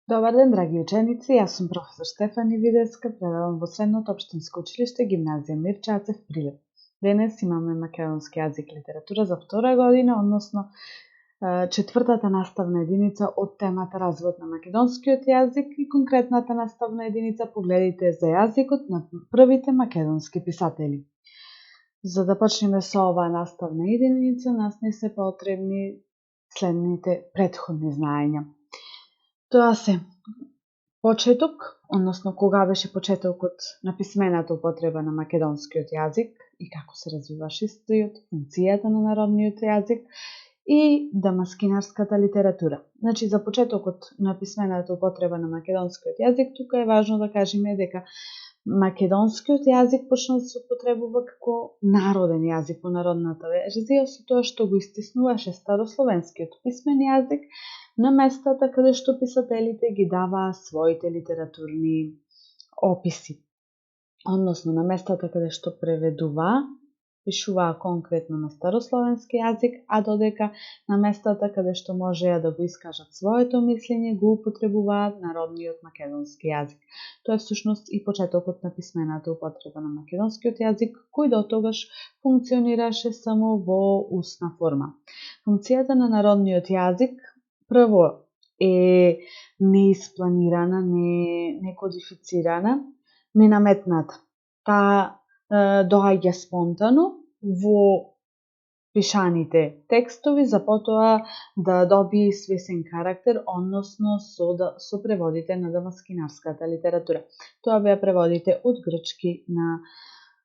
Добар ден, драги ученици, јас сум професор Стефани Видеска, предавам во Средното општинско училиште Гимназија Мирча Ацев Прилеп. Денес имаме македонски јазик и литература за втора година, односно четвртата наставна единица од темата развојот на македонскиот јазик и конкретната наставна единица погледите за јазикот на првите македонски писатели. За да почнеме со оваа наставна единица, нас не се потребни следните претходни знаења. Тоа се почеток, односно кога беше почетокот на писмената употреба на македонскиот јазик и како се развиваше истојот, функцијата на народниот јазик и дамаскинарската литература. Значи, за почетокот на писмената употреба на македонскиот јазик, тука е важно да кажеме дека македонскиот јазик почна да се употребува како народен јазик во народната верзија, со тоа што го истиснуваше старословенскиот писмен јазик на местата каде што писателите ги даваа своите литературни описи. Односно, на местата каде што преведуваа, пишуваа конкретно на старословенски јазик, а додека на местата каде што можеа да го искажат своето мислење, го употребуваат народниот македонски јазик. Тоа е всушност и почетокот на писмената употреба на македонскиот јазик, кој до тогаш функционираше само во устна форма. Функцијата на народниот јазик прво е неиспланирана, некодифицирана, ненаметната. Таа доаѓа спонтано во пишаните текстови, за потоа да добие свесен карактер, односно со преводите на дамаскинарската литература. Тоа беа преводите од грчки на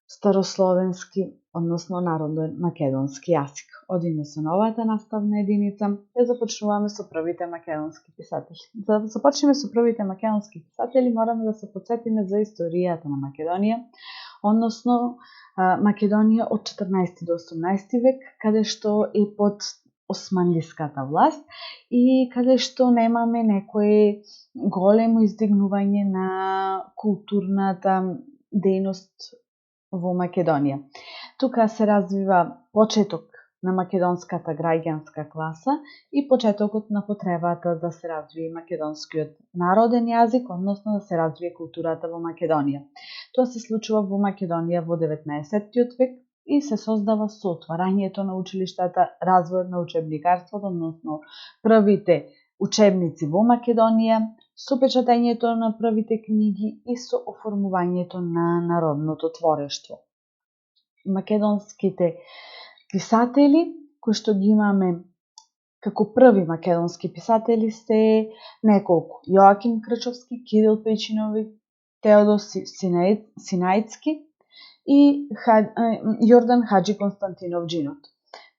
старословенски, односно народен македонски јазик. Одиме со новата наставна единица, ја започнуваме со првите македонски писатели. За да започнеме со првите македонски писатели, мораме да се потсетиме за историјата на Македонија, односно Македонија од 14 до 18 век, каде што е под османлиската власт и каде што немаме некој големо издигнување на културната дејност во Македонија. Тука се развива почеток на македонската граѓанска класа и почетокот на потребата да се развие македонскиот народен јазик, односно да се развие културата во Македонија. Тоа се случува во Македонија во 19 век и се создава со отварањето на училиштата, развојот на учебникарството, односно првите учебници во Македонија, со печатењето на првите книги и со оформувањето на народното творештво. Македонските писатели, кои што ги имаме како први македонски писатели, се неколку. Јоаким Крчовски, Кирил Пејчиновиќ, Теодор Синајцки и Јордан Хаџи Константинов Џинот.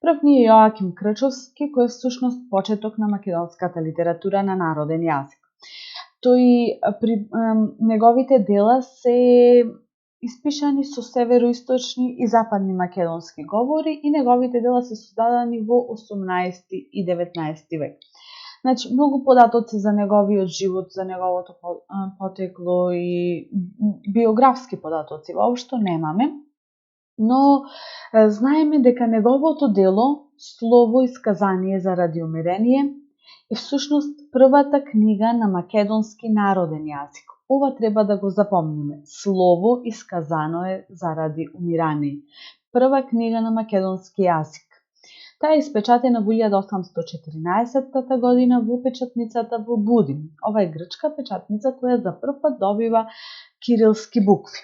Прв ни е Јоаким Крчовски, кој е всушност почеток на македонската литература на народен јазик. Неговите дела се испишани со североисточни и западни македонски говори и неговите дела се создадени во 18 и 19 век. Значи, многу податоци за неговиот живот, за неговото потекло и биографски податоци воопшто немаме, но знаеме дека неговото дело Слово и сказание заради умирение е всушност првата книга на македонски народен јазик. Ова треба да го запомниме. Слово и сказано е заради умирание. Прва книга на македонски јазик. Таа е испечатена во 1814 година во печатницата во Будин. Ова е грчка печатница која за прв пат добива кирилски букви.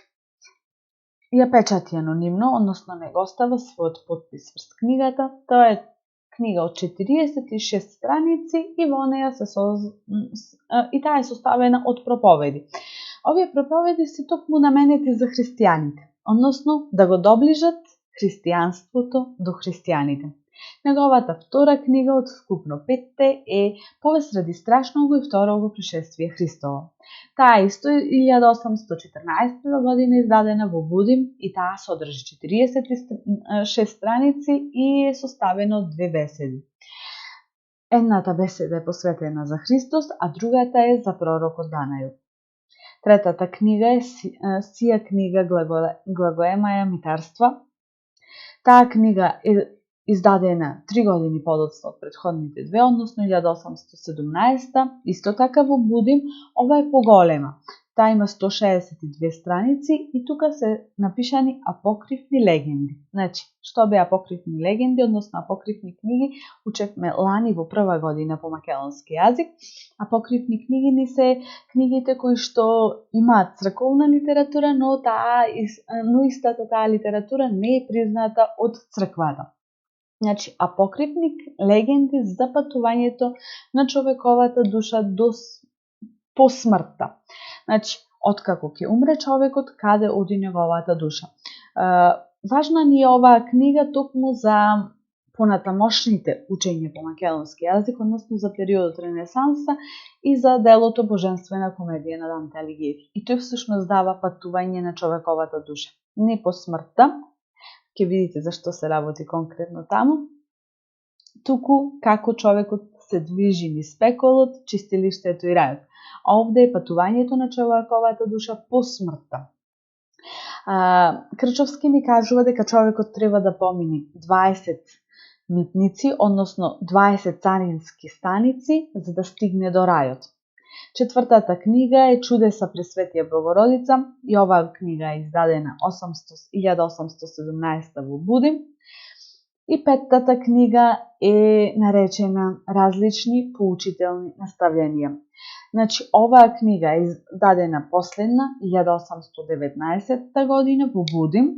Ја печати анонимно, односно не го остава својот потпис врз книгата. Тоа е книга од 46 страници и во неја и таа е составена од проповеди. Овие проповеди се токму наменети за христијаните, односно да го доближат христијанството до христијаните. Неговата втора книга од вкупно 5 е Повест ради страшного и второго пришествие Христово. Таа исто 1814 година издадена во Будин и таа содржи 46 страници и е составена од две беседи. Едната беседа е посветена за Христос, а другата е за пророкот Данаил. Третата книга е Сија книга Глагоема ја митарства. Таа книга е издадена 3 години подоцна од претходните две, односно 1817. Исто така во Будим, ова е поголема. Таа има 162 страници и тука се напишани апокривни легенди. Значи, што беа апокривни легенди, односно апокривни книги, учевме лани во прва година по македонски јазик. Апокривни книги ни се книгите кои што имаат црковна литература, но истата таа литература не е призната од црквата. Значи, апокривни легенди за патувањето на човековата душа по смртта. Значи, откако ќе умре човекот, каде оди неговата душа. Важна ни е оваа книга токму за понатамошните учења по македонски јазик, односно за периодот Ренесанса и за делото Божествена комедија на Данте Алигиери. И тој всушност дава патување на човековата душа. Не по смртта, ќе видите зашто се работи конкретно таму, туку како човекот се движи низ пеколот, чистилиштето и рајот. А овде е патувањето на човековата душа по смртта. Крчовски ни кажува дека човекот треба да помини 20 митници, односно 20 царински станици, за да стигне до рајот. Четвртата книга е Чудеса при Светија Богородица и оваа книга е издадена 1817 во Будим. И петтата книга е наречена Различни поучителни наставлjenија. Значи, оваа книга е издадена последна 1819 година во Будим.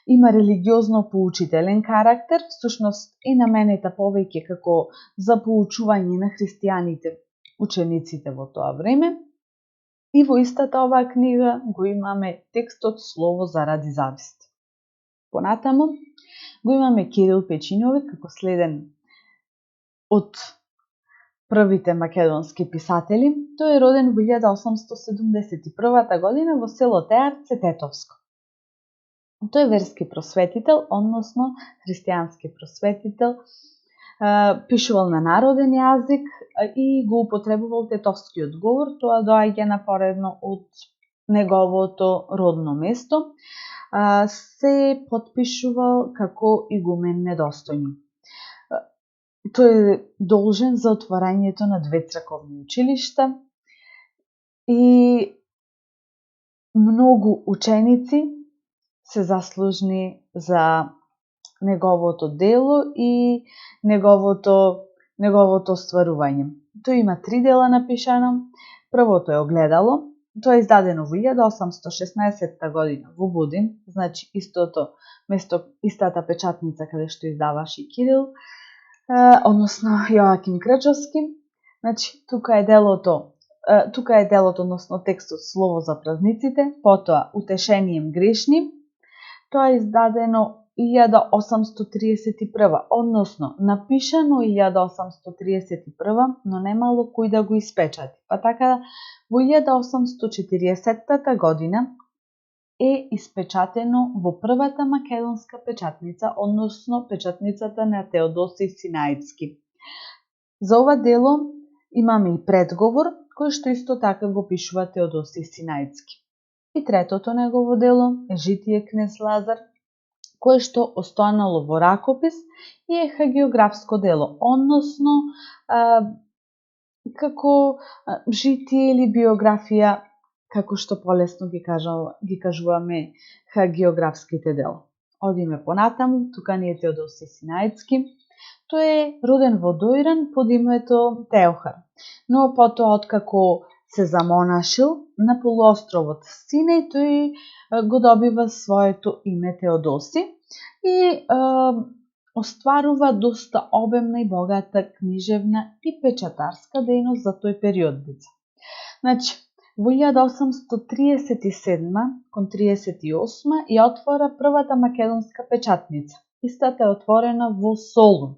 Има религиозно-поучителен карактер, всушност е наменета повеќе како за поучување на христијаните, учениците во тоа време. И во истата оваа книга го имаме текстот Слово заради завист. Понатаму го имаме Кирил Печињовик како следен од првите македонски писатели. Тој е роден во 1871 година во село Теарце, Тетовско. Тој е верски просветител, односно христијански просветител, пишувал на народен јазик и го употребувал тетовскиот говор. Тоа доаѓа напоредно од неговото родно место. Се потпишувал како игумен недостојник. Тој е должен за отворањето на 2 црковни училишта и многу ученици се заслужни за неговото дело и неговото остварување. Тој има 3 дела напишано. Првото е Огледало. Тоа е издадено во 1816 година во Будим, значи истото место, истата печатница каде што издаваше Кирил, односно Јоаким Крчовски. Значи, тука е делото, односно текстот Слово за празниците, потоа Утешением грешни. Тоа е издадено 1831, односно напишано 1831, но немало кој да го испечати. Па така во 1840 година е испечатено во првата македонска печатница, односно печатницата на Теодосиј Синаицки. За ова дело имаме и предговор, кој што исто така го пишува Теодосиј Синаицки. И третото негово дело е Житие кнез Лазар, кое што останало во ракопис и е хагиографско дело, односно како житие или биографија, како што полесно ги кажуваме хагиографските дела. Одиме понатаму, тука ни е Теодосиј Синаицки. Тој е роден во Дојран под името Теохар, но потоа откако се замонашил на полуостровот Синај, тој го добива своето име Теодоси и остварува доста обемна и богата книжевна и печатарска дејност за тој период. Значи, во 1837 кон 38 ја отвора првата македонска печатница. Истата е отворена во Солун.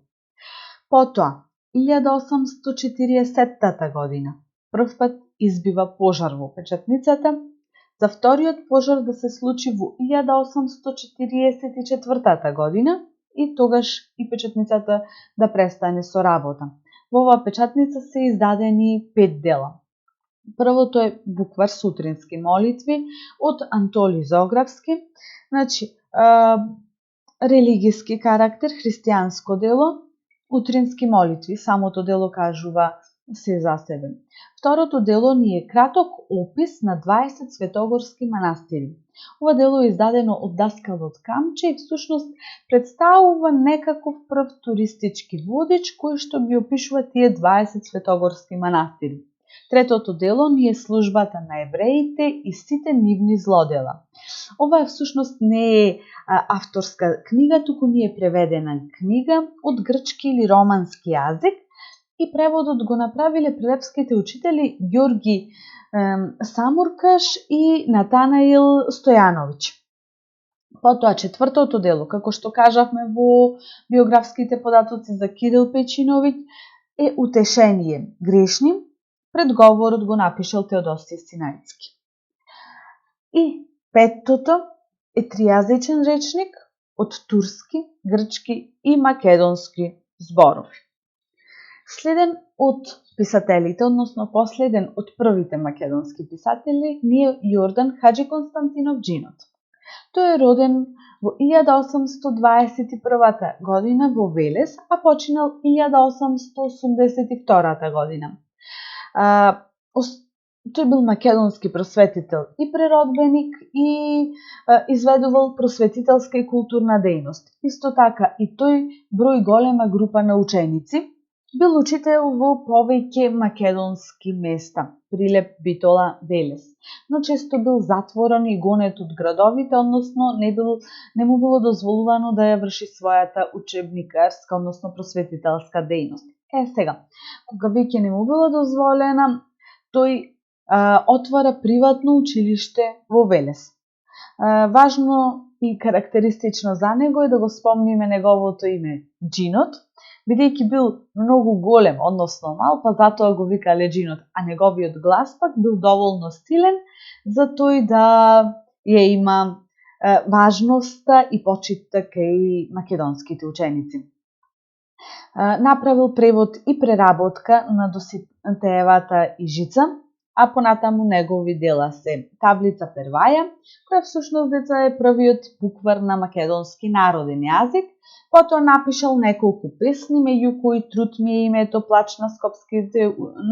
Потоа, 1840 година, прв пат избива пожар во печатницата, за вториот пожар да се случи во 1844 година и тогаш и печатницата да престане со работа. Во оваа печатница се издадени 5 дела. Првото е буквар сутрински молитви од Антоли Зографски. Значи, религиски карактер, христијанско дело, утрински молитви, самото дело кажува се за себе. Второто дело ни е краток опис на 20 светогорски манастири. Ова дело е издадено од Даскалот Камче и всушност представува некаков прв туристички водич кој што ги опишува тие 20 светогорски манастири. Третото дело ни е службата на евреите и сите нивни злодела. Ова всушност не е авторска книга, туку ни е преведена книга од грчки или романски јазик и преводот го направиле прилепските учители Ѓорги Самуркаш и Натанаил Стојановиќ. Потоа четвртото дело, како што кажавме во биографските податоци за Кирил Печиновиќ, е Утешение грешни. Предговорот го напишал Теодосиј Синајцки. И петтото е тријазичен речник од турски, грчки и македонски зборови. Следен од писателите, односно последен од првите македонски писатели, ни е Јордан Хаџи Константинов Џинот. Тој е роден во 1821 година во Велес, а починал 1882 година. Тој бил македонски просветител и преродбеник и изведувал просветителска и културна дејност. Исто така и тој број голема група на ученици. Бил учител во повеќе македонски места, Прилеп, Битола, Велес, но често бил затворен и гонет од градовите, односно не му било дозволувано да ја врши својата учебникарска, односно просветителска дејност. Сега, кога веќе не му било дозволена, тој отвара приватно училиште во Велес. Важно и карактеристично за него е да го спомниме неговото име Џинот, бидејќи бил многу голем, односно мал, па затоа го викале Џинот, а неговиот глас пак бил доволно силен за тој да ја има важноста и почитта кај македонските ученици. Направил превод и преработка на Доситеевата Ижица, а понатаму негови дела се Таблица Перваја, која всушност деца е првиот буквар на македонски народен јазик. Потоа напишал неколку песни, меѓу кои Труд ми е името, Плач на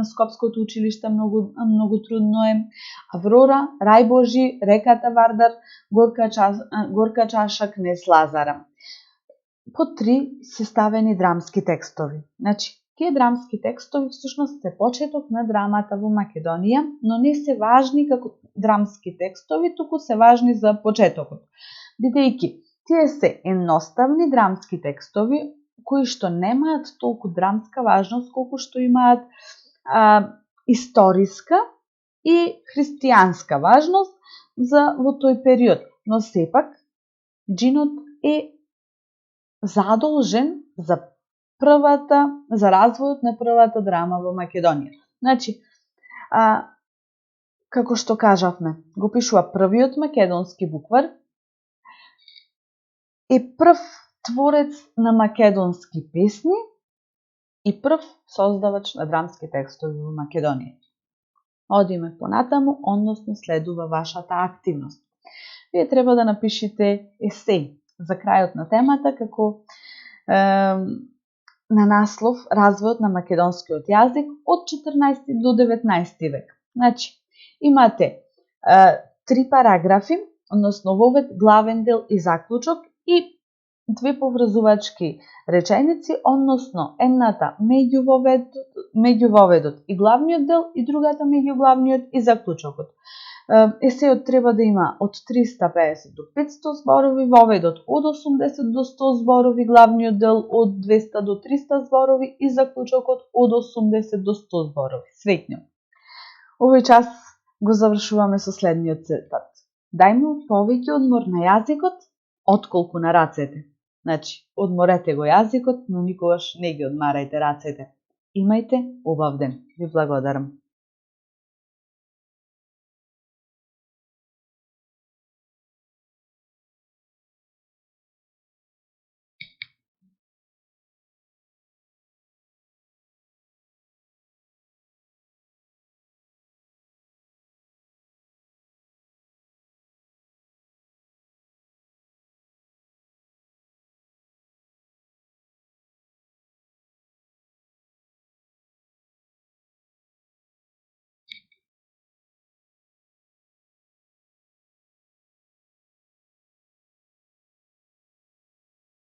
Скопското училиште, многу трудно е, Аврора, Рај Божи, Реката Вардар, Горка чаша, Кнез Лазара. По 3 се ставени драмски текстови. Значи, тие драмски текстови всушност се почеток на драмата во Македонија, но не се важни како драмски текстови, туку се важни за почетокот. Бидејќи тие се едноставни драмски текстови кои што немаат толку драмска важност колку што имаат историска и христијанска важност во тој период, но сепак Џинот е задолжен за развојот на првата драма во Македонија. Значи, како што кажавме, го пишува првиот македонски буквар, е прв творец на македонски песни и прв создавач на драмски текстови во Македонија. Одиме понатаму, односно следува вашата активност. Вие треба да напишете есеј за крајот на темата, како на наслов Развојот на македонскиот јазик од 14 до 19 век. Значи, имате 3 параграфи, односно вовед, главен дел и заклучок и 2 поврзувачки реченици, односно едната меѓу воведот и главниот дел и другата меѓу главниот и заклучокот. Есејот треба да има од 350 до 500 зборови, воведот од 80 до 100 зборови, главниот дел од 200 до 300 зборови и заклучокот од 80 до 100 зборови. Среќно. Овој час го завршуваме со следниот цитат. Дајмо повеќе одмор на јазикот, отколку на рацете. Значи, одморете го јазикот, но никогаш не ги одмарајте рацете. Имајте убав ден. Ви благодарам.